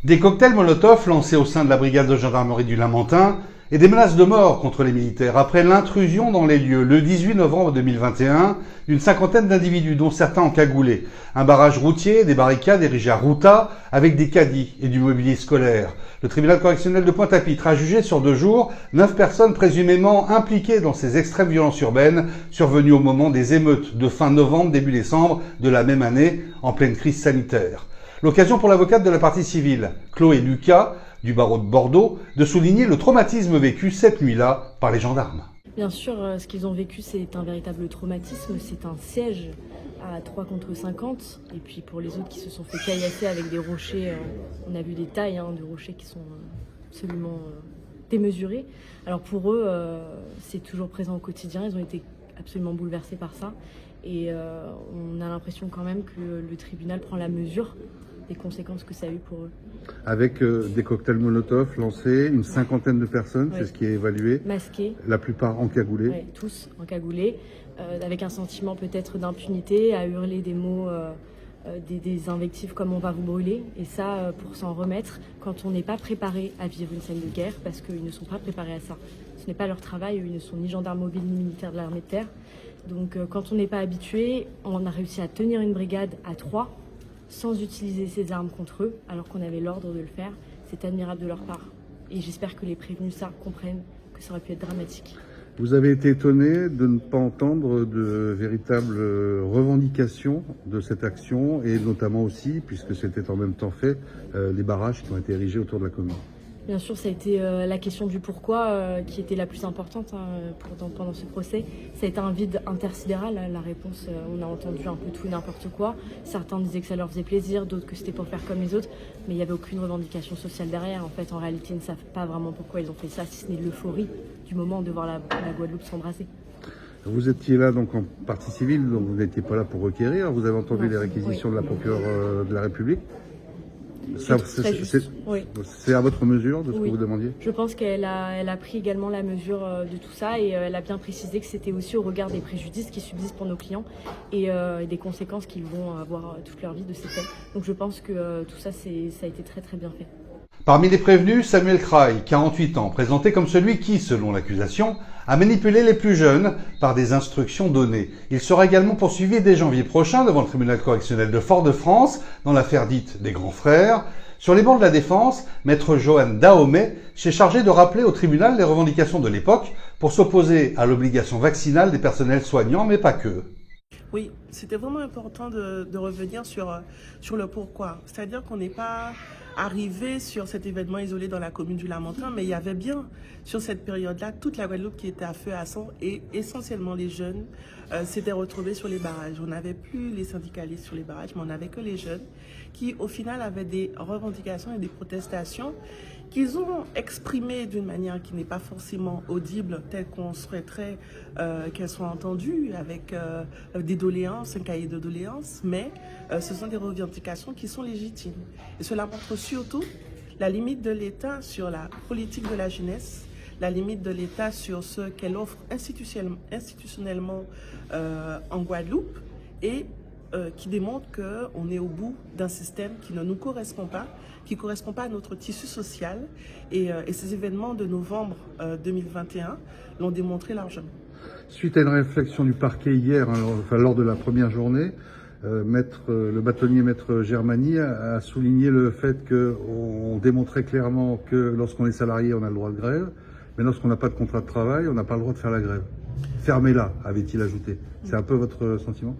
Des cocktails Molotov lancés au sein de la brigade de gendarmerie du Lamentin et des menaces de mort contre les militaires après l'intrusion dans les lieux le 18 novembre 2021 d'une cinquantaine d'individus dont certains encagoulés. Un barrage routier, des barricades érigées à Routa avec des caddies et du mobilier scolaire. Le tribunal correctionnel de Pointe-à-Pitre a jugé sur 2 jours 9 personnes présumément impliquées dans ces extrêmes violences urbaines survenues au moment des émeutes de fin novembre, début décembre de la même année en pleine crise sanitaire. L'occasion pour l'avocate de la partie civile, Chloé Lucas, du barreau de Bordeaux, de souligner le traumatisme vécu cette nuit-là par les gendarmes. Bien sûr, ce qu'ils ont vécu, c'est un véritable traumatisme, c'est un siège à 3 contre 50. Et puis pour les autres qui se sont fait caillasser avec des rochers, on a vu des tailles de rochers qui sont absolument démesurées. Alors pour eux, c'est toujours présent au quotidien, ils ont été absolument bouleversés par ça. Et on a l'impression quand même que le tribunal prend la mesure des conséquences que ça a eu pour eux. Avec des cocktails Molotov lancés, une cinquantaine de personnes, c'est ce qui est évalué. Masqués. La plupart encagoulés. Oui, tous encagoulés, avec un sentiment peut-être d'impunité, à hurler des mots, des invectives comme on va vous brûler. Et ça, pour s'en remettre, quand on n'est pas préparé à vivre une scène de guerre, parce qu'ils ne sont pas préparés à ça. Ce n'est pas leur travail, ils ne sont ni gendarmes mobiles ni militaires de l'armée de terre. Donc quand on n'est pas habitué, on a réussi à tenir une brigade à 3 sans utiliser ces armes contre eux, alors qu'on avait l'ordre de le faire. C'est admirable de leur part. Et j'espère que les prévenus comprennent que ça aurait pu être dramatique. Vous avez été étonné de ne pas entendre de véritables revendications de cette action et notamment aussi, puisque c'était en même temps fait, les barrages qui ont été érigés autour de la commune. Bien sûr, ça a été la question du pourquoi qui était la plus importante pendant ce procès. Ça a été un vide intersidéral, la réponse. On a entendu un peu tout et n'importe quoi. Certains disaient que ça leur faisait plaisir, d'autres que c'était pour faire comme les autres. Mais il n'y avait aucune revendication sociale derrière. En fait, en réalité, ils ne savent pas vraiment pourquoi ils ont fait ça, si ce n'est l'euphorie du moment de voir la Guadeloupe s'embraser. Vous étiez là donc en partie civile, donc vous n'étiez pas là pour requérir. Vous avez entendu les réquisitions de la procureure de la République. C'est à votre mesure de ce que vous demandiez? Je pense qu'elle a pris également la mesure de tout ça et elle a bien précisé que c'était aussi au regard des préjudices qui subsistent pour nos clients et des conséquences qu'ils vont avoir toute leur vie de ces faits. Donc je pense que tout ça, ça a été très très bien fait. Parmi les prévenus, Samuel Kraï, 48 ans, présenté comme celui qui, selon l'accusation, a manipulé les plus jeunes par des instructions données. Il sera également poursuivi dès janvier prochain devant le tribunal correctionnel de Fort-de-France dans l'affaire dite des grands frères. Sur les bancs de la défense, maître Johan Dahomey s'est chargé de rappeler au tribunal les revendications de l'époque pour s'opposer à l'obligation vaccinale des personnels soignants, mais pas que. Oui, c'était vraiment important de revenir sur le pourquoi. C'est-à-dire qu'on n'est pas arrivé sur cet événement isolé dans la commune du Lamentin, mais il y avait bien, sur cette période-là, toute la Guadeloupe qui était à feu à sang et essentiellement les jeunes s'étaient retrouvés sur les barrages. On n'avait plus les syndicalistes sur les barrages, mais on n'avait que les jeunes qui, au final, avaient des revendications et des protestations qu'ils ont exprimées d'une manière qui n'est pas forcément audible, telle qu'on souhaiterait qu'elles soient entendues, avec des doléances, un cahier de doléances, mais ce sont des revendications qui sont légitimes. Et cela montre surtout la limite de l'État sur la politique de la jeunesse, la limite de l'État sur ce qu'elle offre institutionnellement en Guadeloupe et qui démontre qu'on est au bout d'un système qui ne nous correspond pas, qui ne correspond pas à notre tissu social. Et ces événements de novembre 2021 l'ont démontré largement. Suite à une réflexion du parquet hier, lors de la première journée, le bâtonnier maître Germani a souligné le fait qu'on démontrait clairement que lorsqu'on est salarié, on a le droit de grève, mais lorsqu'on n'a pas de contrat de travail, on n'a pas le droit de faire la grève. Fermez-la, avait-il ajouté. C'est un peu votre sentiment ?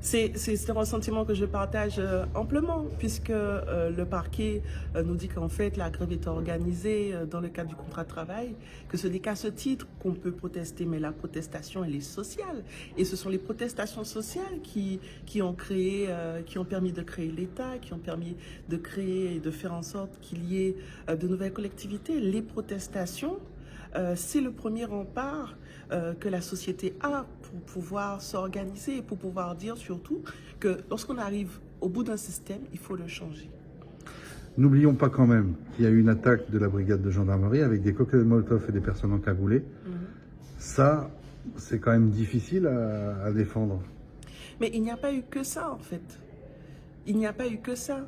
C'est un sentiment que je partage amplement, puisque le parquet nous dit qu'en fait la grève est organisée dans le cadre du contrat de travail, que ce n'est qu'à ce titre qu'on peut protester, mais la protestation elle est sociale. Et ce sont les protestations sociales qui ont permis de créer l'État, qui ont permis de créer et de faire en sorte qu'il y ait de nouvelles collectivités. Les protestations, c'est le premier rempart que la société a pour pouvoir s'organiser et pour pouvoir dire surtout que lorsqu'on arrive au bout d'un système, il faut le changer. N'oublions pas quand même qu'il y a eu une attaque de la brigade de gendarmerie avec des cocktails Molotov et des personnes encagoulées. Ça, c'est quand même difficile à défendre. Mais il n'y a pas eu que ça en fait. Il n'y a pas eu que ça.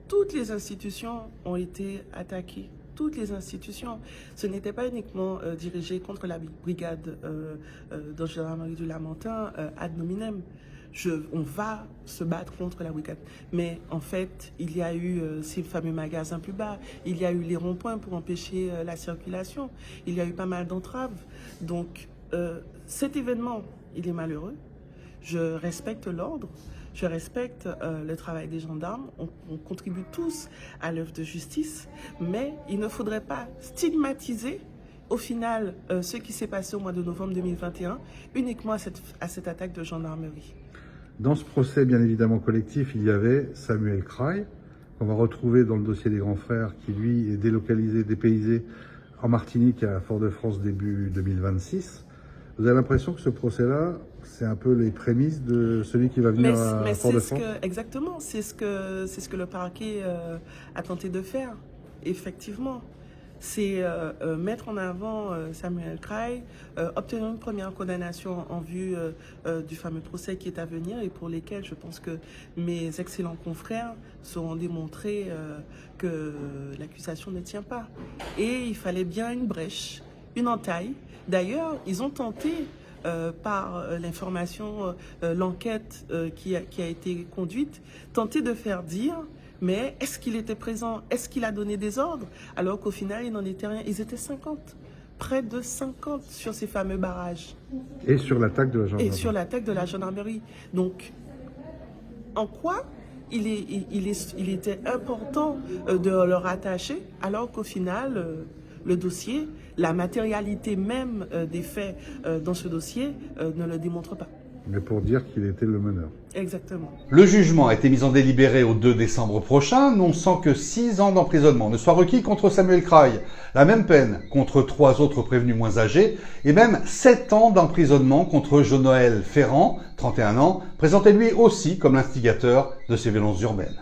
toutes les institutions ont été attaquées. Toutes les institutions. Ce n'était pas uniquement dirigé contre la brigade de gendarmerie du Lamentin ad nominem. On va se battre contre la brigade. Mais en fait, il y a eu ces fameux magasins plus bas. Il y a eu les ronds-points pour empêcher la circulation. Il y a eu pas mal d'entraves. Donc, cet événement, il est malheureux. Je respecte l'ordre. Je respecte le travail des gendarmes. On contribue tous à l'œuvre de justice. Mais il ne faudrait pas stigmatiser au final ce qui s'est passé au mois de novembre 2021 uniquement à cette attaque de gendarmerie. Dans ce procès, bien évidemment collectif, il y avait Samuel Kraï, qu'on va retrouver dans le dossier des grands frères, qui lui est délocalisé, dépaysé en Martinique à Fort-de-France début 2026. Vous avez l'impression que ce procès-là, c'est un peu les prémices de celui qui va venir à Fort-de-France? Exactement, c'est ce que le parquet a tenté de faire, effectivement. C'est mettre en avant Samuel Kraï, obtenir une première condamnation en vue du fameux procès qui est à venir et pour lesquels je pense que mes excellents confrères sauront démontrer que l'accusation ne tient pas. Et il fallait bien une brèche, une entaille. D'ailleurs, ils ont tenté, par l'information, l'enquête qui a été conduite, tenter de faire dire... Mais est-ce qu'il était présent? Est-ce qu'il a donné des ordres? Alors qu'au final, il n'en était rien. Ils étaient 50. Près de 50 sur ces fameux barrages. Et sur l'attaque de la gendarmerie. Et sur l'attaque de la gendarmerie. Donc, en quoi il était important de le rattacher alors qu'au final, le dossier, la matérialité même des faits dans ce dossier ne le démontre pas. Mais pour dire qu'il était le meneur. Exactement. Le jugement a été mis en délibéré au 2 décembre prochain, non sans que 6 ans d'emprisonnement ne soient requis contre Samuel Kraï. La même peine contre 3 autres prévenus moins âgés, et même 7 ans d'emprisonnement contre Jean-Noël Ferrand, 31 ans, présenté lui aussi comme l'instigateur de ces violences urbaines.